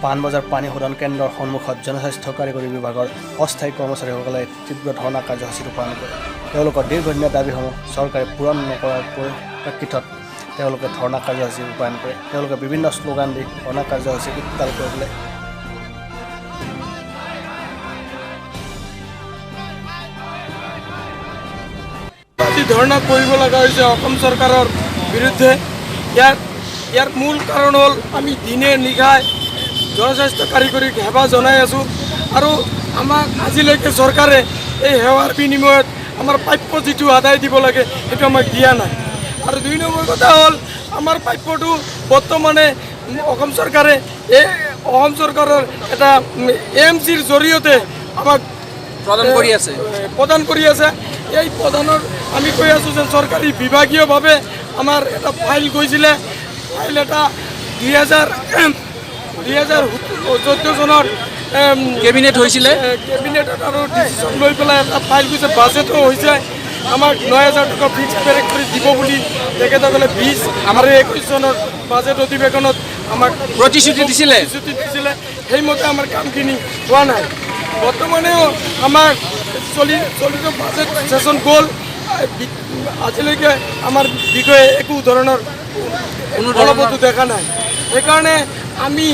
পাণবজাৰ পানী শোধন কেন্দ্ৰৰ সন্মুখত জনস্বাস্থ্য কাৰিকৰী বিভাগৰ অস্থায়ী কৰ্মচাৰীসকলে তীব্ৰ ধৰ্ণা কাৰ্যসূচী ৰূপায়ণ কৰে। তেওঁলোকৰ দীৰ্ঘদিনীয়া দাবীসমূহ চৰকাৰে পূৰণ নকৰাৰ পৰিপ্ৰেক্ষিতত তেওঁলোকে ধৰ্ণা কাৰ্যসূচী ৰূপায়ণ কৰে। তেওঁলোকে বিভিন্ন শ্লোগান দি ধৰ্ণা কাৰ্যসূচী উত্তাল কৰিবলৈ ধৰ্ণা কৰিব লগা হৈছে অসম চৰকাৰৰ বিৰুদ্ধে। ইয়াৰ মূল কাৰণ হ'ল আমি দিনে নিশাই জনস্বাস্থ্য কাৰিকৰীক সেৱা জনাই আছোঁ আৰু আমাক আজিলৈকে চৰকাৰে এই সেৱাৰ বিনিময়ত আমাৰ প্ৰাপ্য যিটো আদায় দিব লাগে সেইটো আমাক দিয়া নাই। আৰু 2 নম্বৰ কথা হ'ল আমাৰ প্ৰাপ্যটো বৰ্তমানে অসম চৰকাৰে অসম চৰকাৰৰ এটা AMCৰ জৰিয়তে আমাক প্ৰদান কৰি আছে। এই প্ৰদানৰ আমি কৈ আছোঁ যে চৰকাৰী বিভাগীয়ভাৱে আমাৰ এটা ফাইল গৈছিলে। ফাইল এটা 2014 চনত কেবিনেট হৈছিলে। কেবিনেটত আৰু ডিচিশ্যন লৈ পেলাই এটা ফাইল গৈছে, বাজেটো হৈছে আমাক 9,000 টকা ফিক্স পেৰেক কৰি দিব বুলি তেখেতসকলে 20 আৰু 21 চনৰ বাজেট অধিৱেশনত আমাক প্ৰতিশ্ৰুতি দিছিলে। সেইমতে আমাৰ কামখিনি হোৱা নাই। বৰ্তমানেও আমাৰ চলিত বাজেট ছেছন গ'ল, আজিলৈকে আমাৰ বিষয়ে একো ধৰণৰ ফলপ্ৰসূ দেখা নাই। সেইকাৰণে আমি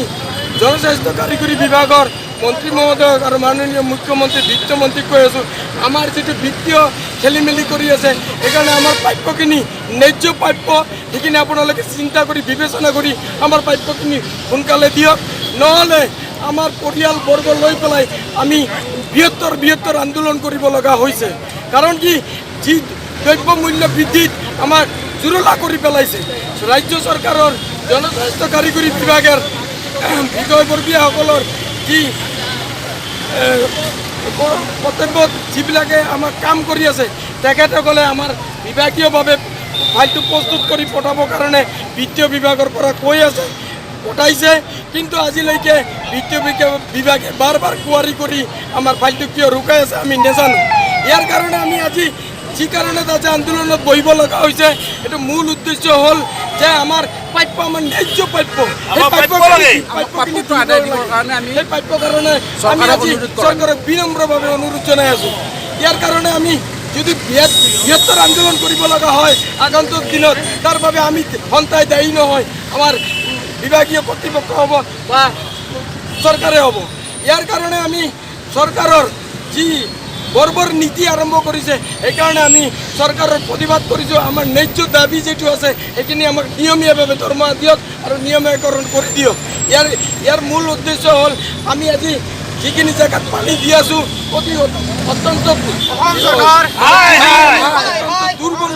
জনস্বাস্থ্য কাৰিকৰী বিভাগৰ মন্ত্ৰী মহোদয়ক আৰু মাননীয় মুখ্যমন্ত্ৰী বিত্তমন্ত্ৰীক কৈ আছোঁ, আমাৰ যিটো বিত্তীয় খেলি মেলি কৰি আছে সেইকাৰণে আমাৰ প্ৰাপ্যখিনি ন্যায্য প্ৰাপ্য সেইখিনি আপোনালোকে চিন্তা কৰি বিবেচনা কৰি আমাৰ প্ৰাপ্যখিনি সোনকালে দিয়ক। নহ'লে আমাৰ পৰিয়ালবৰ্গ লৈ পেলাই আমি বৃহত্তৰ আন্দোলন কৰিব লগা হৈছে। কাৰণ কি যি দ্ৰব্য মূল্য বৃদ্ধিত আমাক জুৰুলা কৰি পেলাইছে। ৰাজ্য চৰকাৰৰ জনস্বাস্থ্য কাৰিকৰী বিভাগৰ বিষয়ববীয়াসকলৰ যি কৰ্তব্যত যিবিলাকে আমাক কাম কৰি আছে তেখেতসকলে আমাৰ বিভাগীয়ভাৱে ফাইলটো প্ৰস্তুত কৰি পঠাবৰ কাৰণে বিত্তীয় বিভাগৰ পৰা কৈ আছে, পঠাইছে। কিন্তু আজিলৈকে বিত্তীয় বিভাগে বাৰ কোৱাৰি কৰি আমাৰ ফাইলটো কিয় ৰুকাই আছে আমি নাজানো। ইয়াৰ কাৰণে আমি আজি যি কাৰণত আজি আন্দোলনত বহিব লগা হৈছে এইটো মূল উদ্দেশ্য হ'ল যে আমাৰ প্ৰাপ্য, আমাৰ ন্যায্য প্ৰাপ্য, সেই প্ৰাপ্যৰ কাৰণে আমি আজি চৰকাৰক বিনম্ৰভাৱে অনুৰোধ জনাই আছোঁ। ইয়াৰ কাৰণে আমি যদি বৃহত্তৰ আন্দোলন কৰিব লগা হয় আগন্তুক দিনত, তাৰ বাবে আমি সন্তাই দায়ী নহয়, আমাৰ বিভাগীয় কৰ্তৃপক্ষ হ'ব বা চৰকাৰে হ'ব। ইয়াৰ কাৰণে আমি চৰকাৰৰ যি বৰ্বৰ নীতি আৰম্ভ কৰিছে সেইকাৰণে আমি চৰকাৰৰ প্ৰতিবাদ কৰিছোঁ। আমাৰ ন্যায্য দাবী যিটো আছে সেইখিনি আমাক নিয়মীয়াভাৱে দৰমহা দিয়ক আৰু নিয়মীয়াকৰণ কৰি দিয়ক। ইয়াৰ মূল উদ্দেশ্য হ'ল আমি আজি যিখিনি জেগাত পানী দি আছোঁ অত্যন্ত দুৰ্বল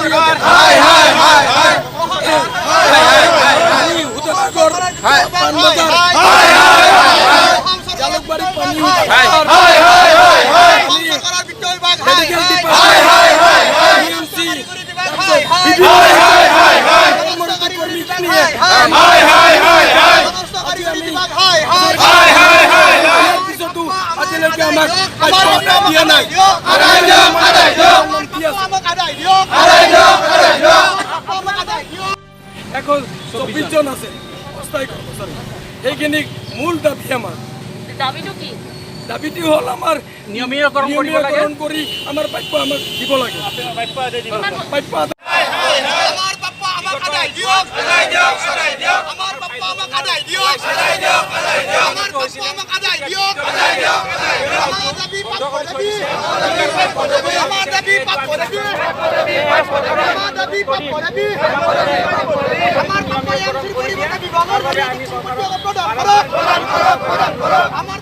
জালুকবাৰী পানী আজিলৈকে আমাক দিয়া নাই। 124 জন আছে অস্থায়ী কৰ্মচাৰী, সেইখিনি মূল দাবী আমাৰ। দাবীটো হ'ল আমাৰ নিয়মীয়াকৰণ কৰি আমাৰ প্ৰাপ্য আমাক দিব লাগে। আমাৰ